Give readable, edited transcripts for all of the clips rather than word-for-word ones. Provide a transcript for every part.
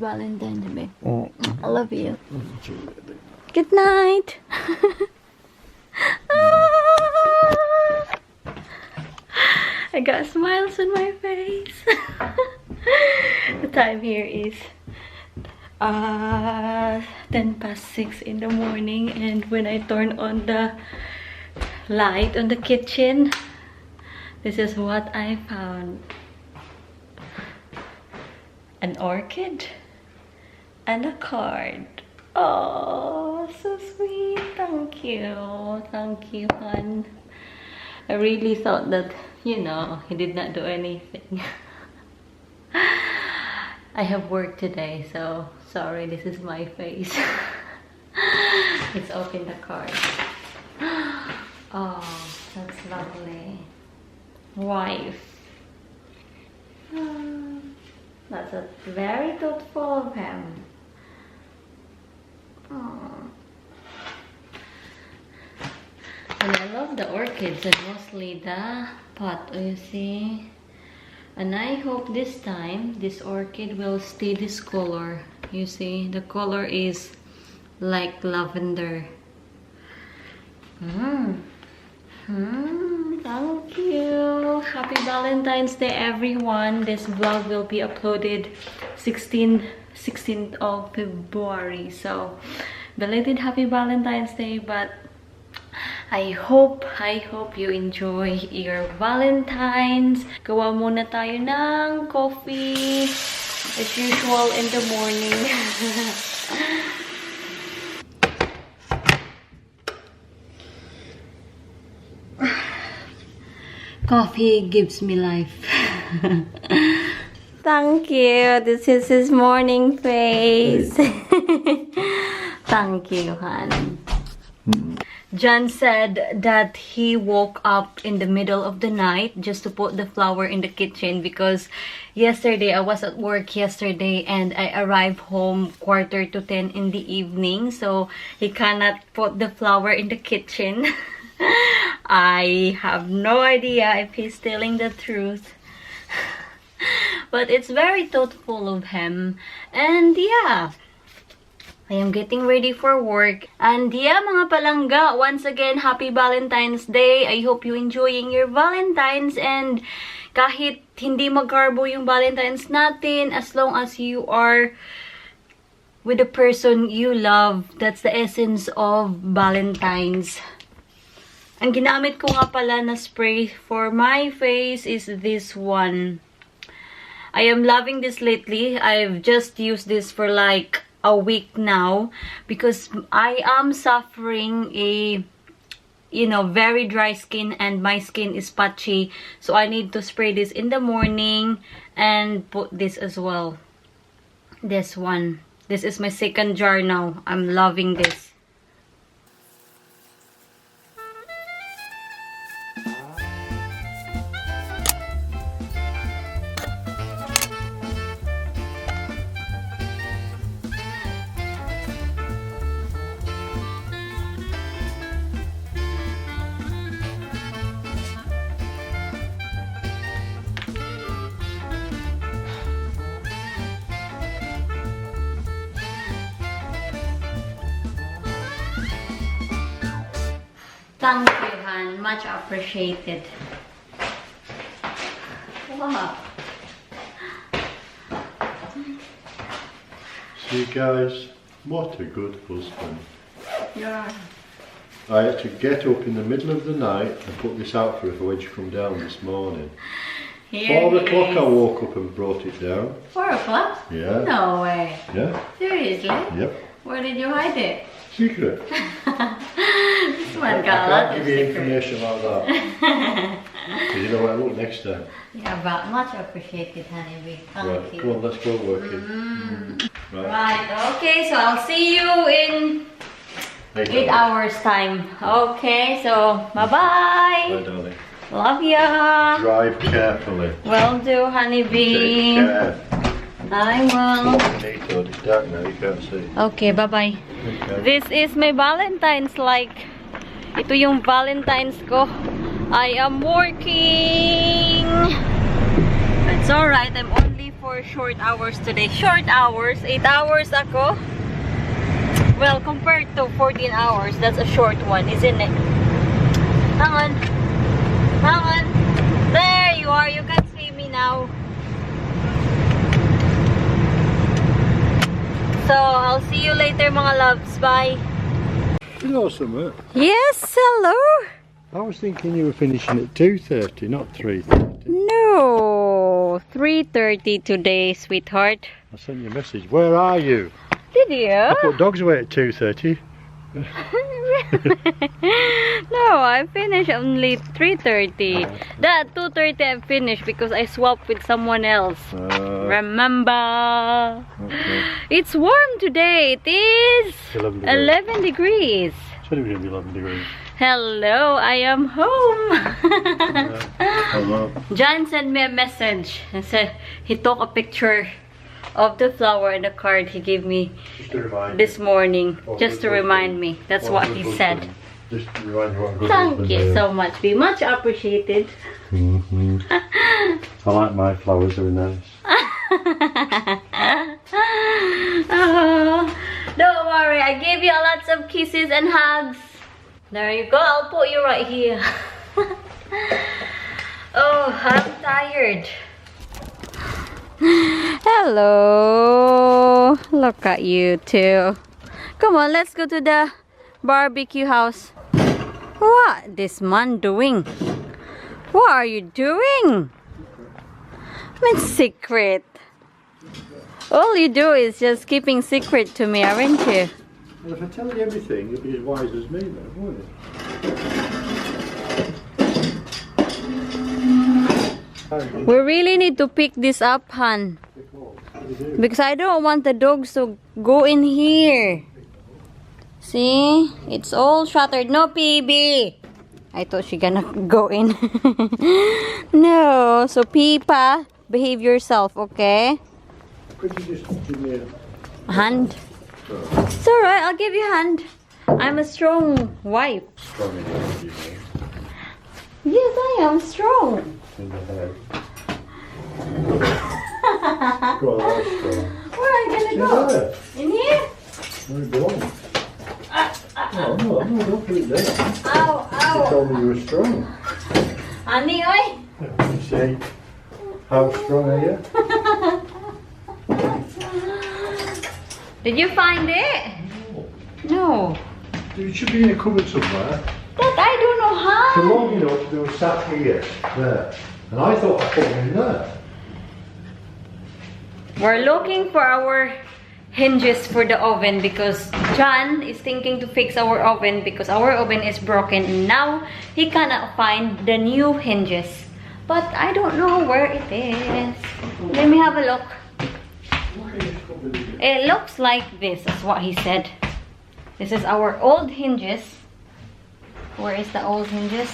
Valentine's Day. I love you. Good night. I got smiles on my face. The time here is 6:10 in the morning, and when I turn on the light on the kitchen, this is what I found. An orchid and a card. Oh, so sweet. Thank you. Thank you, hon. I really thought that, you know, he did not do anything. I have work today, so sorry, this is my face. Let's open the card. Oh, that's lovely. Wife. That's a very thoughtful of him. And I love the orchids and mostly the pot, you see. And I hope this time this orchid will stay this color. You see, the color is like lavender. Thank you. Happy Valentine's Day, everyone. This vlog will be uploaded 16th of February. So, belated Happy Valentine's Day. But I hope you enjoy your Valentine's. Gawa muna tayo ng coffee as usual in the morning. Coffee gives me life. Thank you. This is his morning face. Thank you, hon. John said that he woke up in the middle of the night just to put the flower in the kitchen because yesterday I was at work yesterday and I arrived home 9:45 in the evening, so he cannot put the flower in the kitchen. I have no idea if he's telling the truth. But it's very thoughtful of him. And yeah, I am getting ready for work. And yeah, mga palangga, once again, Happy Valentine's Day. I hope you enjoying your Valentine's. And kahit hindi magkarbo yung Valentine's natin, as long as you are with the person you love, that's the essence of Valentine's. Ang ginamit ko nga pala na spray for my face is this one. I am loving this lately. I've just used this for like a week now because I am suffering a, you know, very dry skin and my skin is patchy. So I need to spray this in the morning and put this as well. This one. This is my second jar now. I'm loving this. Thank you, Han. Much appreciated. Wow. See, guys, what a good husband. Yeah. I had to get up in the middle of the night and put this out for her when she come down this morning. 4 o'clock I woke up and brought it down. 4 o'clock? Yeah. No way. Yeah. Seriously? Yep. Where did you hide it? Secret. This one I got a lot can't of give you secrets. information like that. Because you know what I look next time. Yeah, but much appreciated, honeybee. Thank Right, you. come on, let's go working. Right. Right, okay, so I'll see you in 8 hours time. Okay, so bye-bye. Bye, darling. Love ya. Drive carefully. Will do, honeybee. Take care. I will. It's dark now, you can't see. Okay, bye-bye. Okay. This is my Valentine's, like, ito yung Valentine's ko. I am working. It's alright, I'm only for short hours today. Short hours, 8 hours ako. Well, compared to 14 hours, that's a short one, isn't it? Hang on. Hang on. There you are. You can see me now. So, I'll see you later, mga loves. Bye. You know something? Yes, hello. I was thinking you were finishing at 2:30, not 3:30. No, 3:30 today, sweetheart. I sent you a message. Where are you? Did you? I put dogs away at 2:30. No, I finished only 3:30. That 2:30 I finished because I swapped with someone else. Remember? Okay. It's warm today. It is 11 degrees. Said it was going to be 11 degrees. Hello, I am home. Hello. John sent me a message and said he took a picture of the flower and the card he gave me Just to remind this morning, What just to good remind husband. me. That's What what he good said. husband. Just to remind you what a good Thank husband you is. so much. Be much appreciated. I like my flowers, they're nice. Oh, don't worry, I gave you lots of kisses and hugs. There you go, I'll put you right here. Oh, I'm tired. Hello, look at you two. Come on, let's go to the barbecue house. What this man doing? What are you doing? It's secret. All you do is just keeping secret to me, aren't you? Well, if I tell you everything, you'll be as wise as me, though, won't you? We really need to pick this up, Han. Because I don't want the dogs to go in here. See? It's all shattered. No, PB. I thought she gonna go in. No. So, Pipa, behave yourself, okay? Could you just give me A hand. It's alright. I'll give you a hand. I'm a strong wife. strong enough, you know, Yes, I am strong. in the head? Go on, that's strong. Where are you gonna In go? there. In here? Where it belongs. Oh, no, don't put it there. Ow, You ow. told me you were strong. Honey, oi. You say, how strong are you? Did you find it? No. It should be in a cupboard somewhere. That I don't know For how. long enough, they were sat here, there. And I thought I put them in there. We're looking for our hinges for the oven because John is thinking to fix our oven because our oven is broken and now he cannot find the new hinges. But I don't know where it is. Let me have a look. It looks like this, is what he said. This is our old hinges. Where is the old hinges?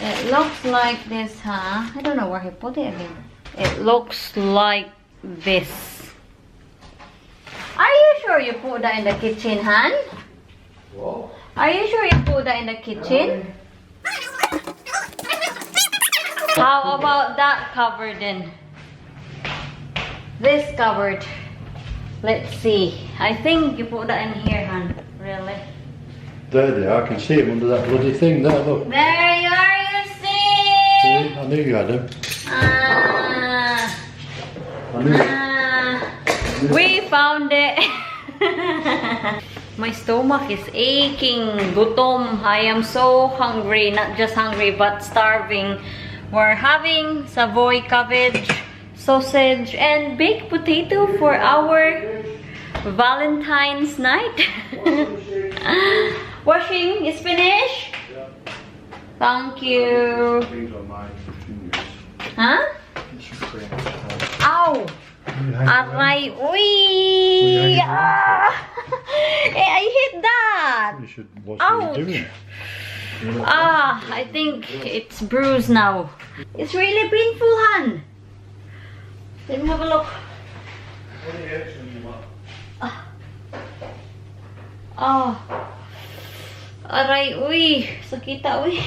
It looks like this, huh? I don't know where he put it again. It looks like this. Are you sure you put that in the kitchen, Han? What? Are you sure you put that in the kitchen? How about that cupboard then? This cupboard. Let's see. I think you put that in here, Han. Really? There they are, I can see them under that bloody thing there, look. There you are, you see? See, I knew you had them. Ah, I knew it. we found it. My stomach is aching. Gutom. I am so hungry. Not just hungry, but starving. We're having Savoy cabbage, sausage, and baked potato for our Valentine's night. Washing is finished. Thank you. Huh? Ow! Aray! Uy! Ah! I hit that! You should watch Ouch. what you're doing. Ah, I think it's bruised now. It's really painful, Han. Let me have a look. Ah. Aray, uy. Sakita, uy.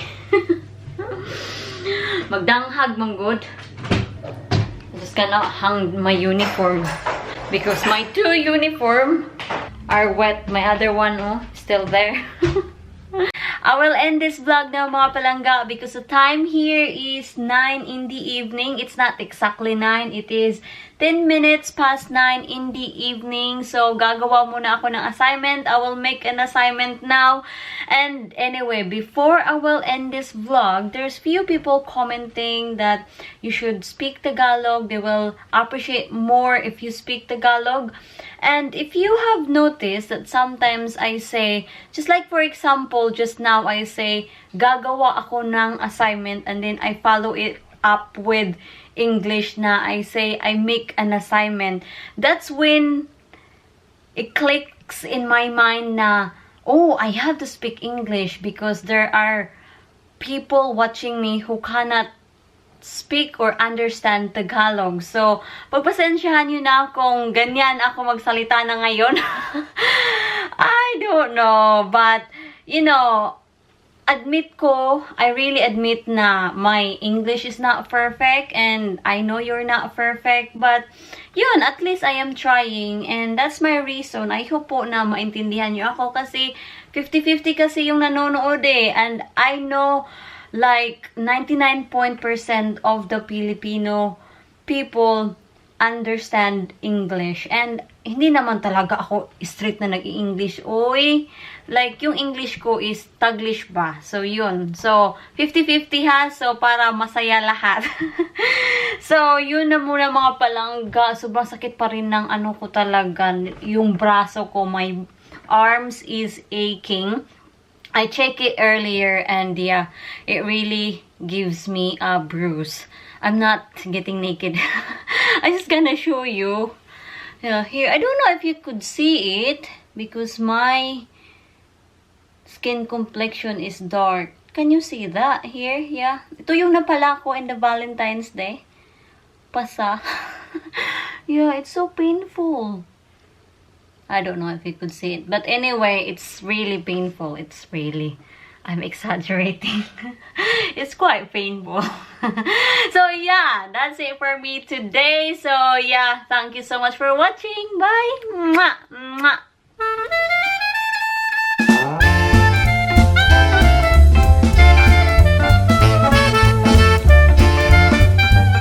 Magdanghag, manggod. I just gonna hang my uniform because my 2 uniform are wet. My other one, oh, still there. I will end this vlog now, mga palangga, because the time here is 9 in the evening. It's not exactly 9. It is 10 minutes past 9 in the evening. So, gagawa muna ako ng assignment. I will make an assignment now. And anyway, before I will end this vlog, there's few people commenting that you should speak Tagalog. They will appreciate more if you speak Tagalog. And if you have noticed that sometimes I say, just like for example, just now I say, gagawa ako ng assignment, and then I follow it up with English na I say, I make an assignment. That's when it clicks in my mind na, oh, I have to speak English because there are people watching me who cannot speak or understand Tagalog. So, pagpasensyahan nyo na kung ganyan ako magsalita na ngayon. I don't know. But, you know, I really admit na my English is not perfect, and I know you're not perfect, but yun, at least I am trying, and that's my reason. I hope po na maintindihan nyo ako kasi 50-50 kasi yung nanonood eh, and I know like 99% of the Filipino people understand English, and hindi naman talaga ako straight na nag-i-English. Oy, like yung English ko is Taglish ba? So yun. So 50-50 ha. So para masaya lahat. So yun na muna mga palangga. Sobrang sakit pa rin ng ano ko talaga. Yung braso ko, my arms is aching. I checked it earlier, and yeah, it really gives me a bruise. I'm not getting naked. I'm just gonna show you. Yeah, here. I don't know if you could see it because my skin complexion is dark. Can you see that here? Yeah. Ito yung napala ko in the Valentine's Day. Pasa. Yeah, it's so painful. I don't know if you could see it. But anyway, it's really painful. It's really... I'm exaggerating. It's quite painful. So yeah, that's it for me today. So yeah, thank you so much for watching. Bye. Mwah, mwah.